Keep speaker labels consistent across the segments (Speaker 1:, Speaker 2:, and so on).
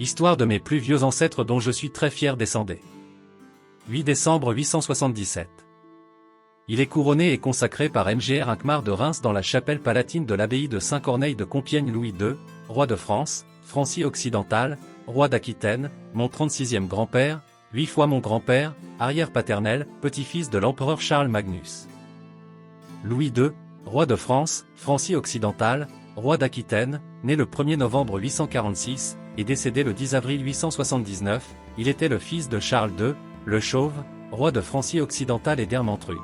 Speaker 1: Histoire de mes plus vieux ancêtres dont je suis très fier descendant. 8 décembre 877. Il est couronné et consacré par Mgr Hincmar de Reims dans la chapelle palatine de l'abbaye de Saint-Corneille de Compiègne. Louis II, roi de France, Francie occidentale, roi d'Aquitaine, mon 36e grand-père, 8 fois mon grand-père, arrière paternel, petit-fils de l'empereur Charles Magnus. Louis II, roi de France, Francie occidentale, roi d'Aquitaine, né le 1er novembre 846, et décédé le 10 avril 879, il était le fils de Charles II, le Chauve, roi de Francie occidentale et d'Ermentrude.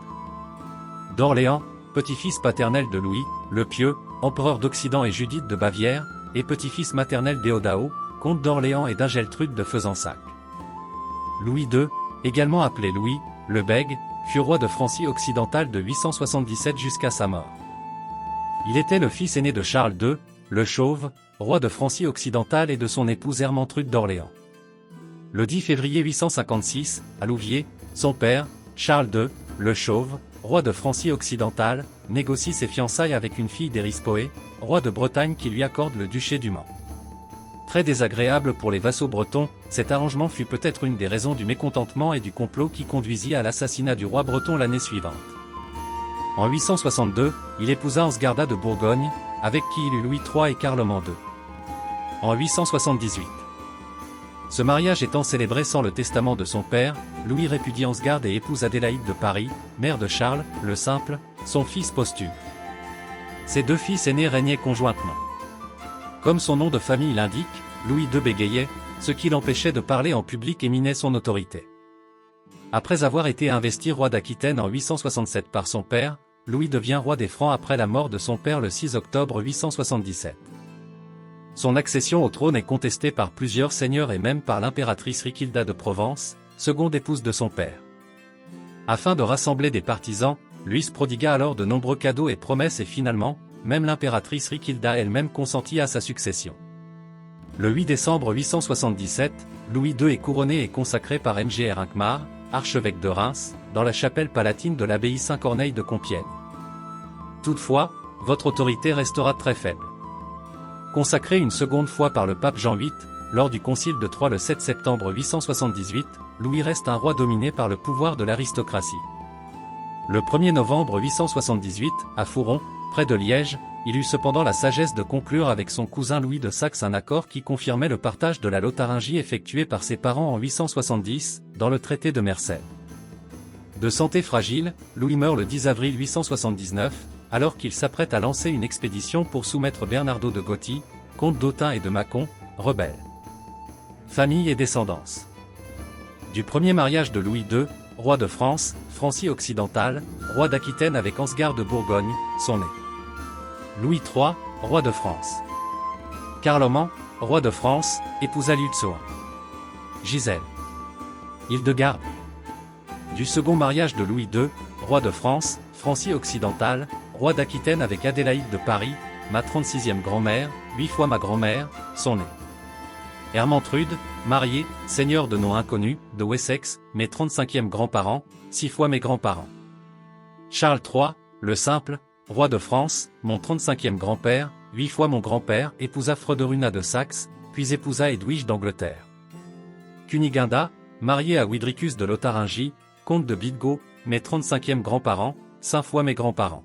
Speaker 1: D'Orléans, petit-fils paternel de Louis, le Pieux, empereur d'Occident et Judith de Bavière, et petit-fils maternel d'Éodao, comte d'Orléans et d'Ingeltrude de Fezensac. Louis II, également appelé Louis, le Bègue, fut roi de Francie occidentale de 877 jusqu'à sa mort. Il était le fils aîné de Charles II, le Chauve, roi de Francie occidentale et de son épouse Ermentrude d'Orléans. Le 10 février 856, à Louviers, son père, Charles II, le Chauve, roi de Francie occidentale, négocie ses fiançailles avec une fille d'Erispoé, roi de Bretagne qui lui accorde le duché du Mans. Très désagréable pour les vassaux bretons, cet arrangement fut peut-être une des raisons du mécontentement et du complot qui conduisit à l'assassinat du roi breton l'année suivante. En 862, il épousa Ansgarda de Bourgogne, avec qui il eut Louis III et Carloman II. En 878. Ce mariage étant célébré sans le testament de son père, Louis répudie Ansgarde et épouse Adélaïde de Paris, mère de Charles, le Simple, son fils posthume. Ses deux fils aînés régnaient conjointement. Comme son nom de famille l'indique, Louis II bégayait, ce qui l'empêchait de parler en public et minait son autorité. Après avoir été investi roi d'Aquitaine en 867 par son père, Louis devient roi des Francs après la mort de son père le 6 octobre 877. Son accession au trône est contestée par plusieurs seigneurs et même par l'impératrice Richilda de Provence, seconde épouse de son père. Afin de rassembler des partisans, Louis prodigua alors de nombreux cadeaux et promesses et finalement, même l'impératrice Richilda elle-même consentit à sa succession. Le 8 décembre 877, Louis II est couronné et consacré par Mgr Hincmar, archevêque de Reims, dans la chapelle palatine de l'abbaye Saint-Corneille de Compiègne. Toutefois, votre autorité restera très faible. Consacré une seconde fois par le pape Jean VIII, lors du concile de Troyes le 7 septembre 878, Louis reste un roi dominé par le pouvoir de l'aristocratie. Le 1er novembre 878, à Fouron, près de Liège, il eut cependant la sagesse de conclure avec son cousin Louis de Saxe un accord qui confirmait le partage de la Lotharingie effectué par ses parents en 870, dans le traité de Mercey. De santé fragile, Louis meurt le 10 avril 879, alors qu'il s'apprête à lancer une expédition pour soumettre Bernardo de Gothi, comte d'Autun et de Mâcon, rebelle. Famille et descendance. Du premier mariage de Louis II, roi de France, Francie occidentale, roi d'Aquitaine avec Ansgarde de Bourgogne, sont nés. Louis III, roi de France. Carloman, roi de France, épousa Liutsoin. Gisèle. Hildegarde. Du second mariage de Louis II, roi de France, Francie occidentale, roi d'Aquitaine avec Adélaïde de Paris, ma 36e grand-mère, 8 fois ma grand-mère, sont nés. Ermentrude, marié, seigneur de nom inconnu, de Wessex, mes 35e grands-parents, 6 fois mes grands-parents. Charles III, le Simple, roi de France, mon 35e grand-père, 8 fois mon grand-père, épousa Froderuna de Saxe, puis épousa Edwige d'Angleterre. Cuniginda, marié à Widricus de Lotharingie, comte de Bidgau, mes 35e grands-parents, 5 fois mes grands-parents.